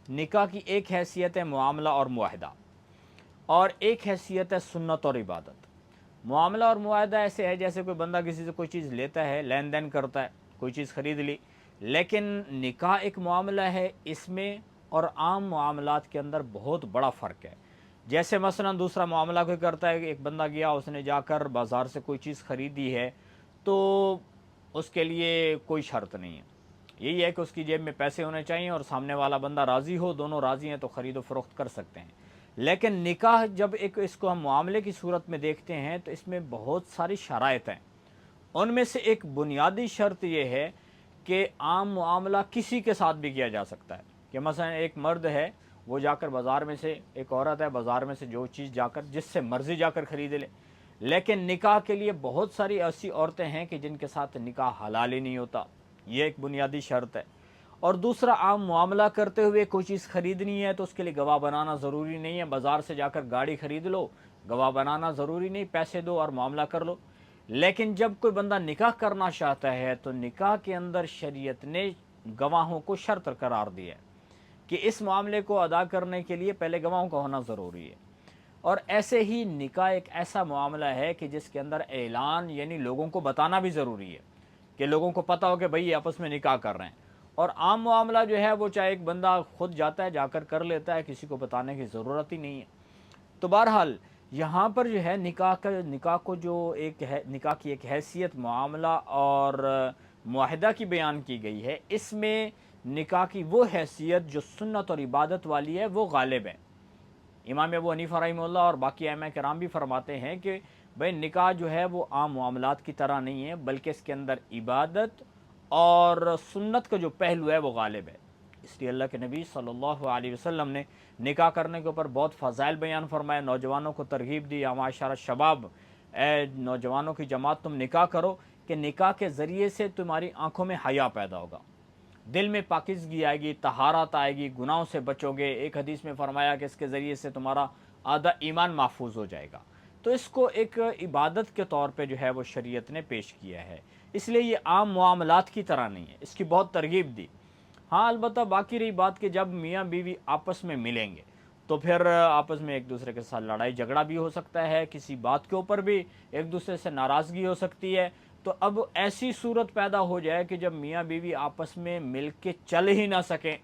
निकाह की एक हैसियत है मुआमला और मुआहदा, और एक हैसियत है सुन्नत और इबादत। मुआमला और मुआहदा ऐसे है जैसे कोई बंदा किसी से कोई चीज़ लेता है, लेन देन करता है, कोई चीज़ ख़रीद ली। लेकिन निकाह एक मामला है, इसमें और आम मामलात के अंदर बहुत बड़ा फ़र्क है। जैसे मसलन दूसरा मामला कोई करता है कि एक बंदा गया, उसने जाकर बाज़ार से कोई चीज़ ख़रीदी है, तो उसके लिए कोई शर्त नहीं है, यही है कि उसकी जेब में पैसे होने चाहिए और सामने वाला बंदा राज़ी हो, दोनों राज़ी हैं तो ख़रीदो फ़रोख्त कर सकते हैं। लेकिन निकाह जब एक इसको हम मामले की सूरत में देखते हैं तो इसमें बहुत सारी शराइत हैं। उनमें से एक बुनियादी शर्त यह है कि आम मामला किसी के साथ भी किया जा सकता है, कि मसलन एक मर्द है, वो जाकर बाज़ार में से, एक औरत है, बाज़ार में से जो चीज़ जाकर जिससे मर्ज़ी जाकर ख़रीद ले। लेकिन निकाह के लिए बहुत सारी ऐसी औरतें हैं कि जिनके साथ निकाह हलाल ही नहीं होता, ये एक बुनियादी शर्त है। और दूसरा, आम मामला करते हुए कोई चीज़ ख़रीदनी है तो उसके लिए गवाह बनाना ज़रूरी नहीं है। बाज़ार से जाकर गाड़ी ख़रीद लो, गवाह बनाना ज़रूरी नहीं, पैसे दो और मामला कर लो। लेकिन जब कोई बंदा निकाह करना चाहता है तो निकाह के अंदर शरीयत ने गवाहों को शर्त करार दिया है कि इस मामले को अदा करने के लिए पहले गवाहों का होना ज़रूरी है। और ऐसे ही निकाह एक ऐसा मामला है कि जिसके अंदर ऐलान, यानी लोगों को बताना भी ज़रूरी है कि लोगों को पता हो कि भाई ये आपस में निकाह कर रहे हैं। और आम मामला जो है वो चाहे एक बंदा खुद जाता है, जाकर कर लेता है, किसी को बताने की ज़रूरत ही नहीं है। तो बहरहाल यहाँ पर जो है निकाह को जो एक है, निकाह की एक हैसियत मामला और मुआहदा की बयान की गई है, इसमें निकाह की वो हैसियत जो सुन्नत और इबादत वाली है वो गालिब है। इमाम अबू हनीफा रहमतुल्लाह और बाकी अइम्मा किराम भी फरमाते हैं कि भाई निकाह जो है वो आम मामलात की तरह नहीं है, बल्कि इसके अंदर इबादत और सुन्नत का जो पहलू है वो गालिब है। इसलिए अल्लाह के नबी सल्लल्लाहु अलैहि वसल्लम ने निकाह करने के ऊपर बहुत फ़ज़ाइल बयान फरमाए, नौजवानों को तरगीब दी, या माशरा शबाब, ए नौजवानों की जमात तुम निकाह करो, कि निकाह के ज़रिए से तुम्हारी आँखों में हया पैदा होगा, दिल में पाकिज़गी आएगी, तहारत आएगी, गुनाहों से बचोगे। एक हदीस में फरमाया कि इसके ज़रिए से तुम्हारा आधा ईमान महफूज हो जाएगा। तो इसको एक इबादत के तौर पे जो है वो शरीयत ने पेश किया है, इसलिए ये आम मामलात की तरह नहीं है, इसकी बहुत तरगीब दी। हाँ, अलबत्ता बाकी रही बात कि जब मियाँ बीवी आपस में मिलेंगे तो फिर आपस में एक दूसरे के साथ लड़ाई झगड़ा भी हो सकता है, किसी बात के ऊपर भी एक दूसरे से नाराज़गी हो सकती है। तो अब ऐसी सूरत पैदा हो जाए कि जब मियाँ बीवी आपस में मिल के चल ही ना सकें,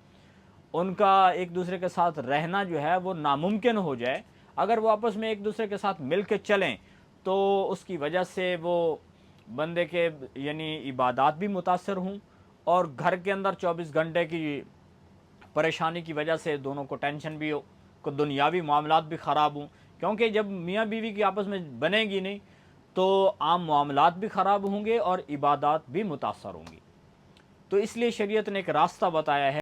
उनका एक दूसरे के साथ रहना जो है वो नामुमकिन हो जाए। अगर वो आपस में एक दूसरे के साथ मिल के चलें तो उसकी वजह से वो बंदे के यानी इबादात भी मुतासर हों, और घर के अंदर 24 घंटे की परेशानी की वजह से दोनों को टेंशन भी हो, को दुनियावी मामलात भी ख़राब हों। क्योंकि जब मियाँ बीवी की आपस में बनेगी नहीं तो आम मामलात भी ख़राब होंगे और इबादात भी मुतासर होंगी। तो इसलिए शरीयत ने एक रास्ता बताया है।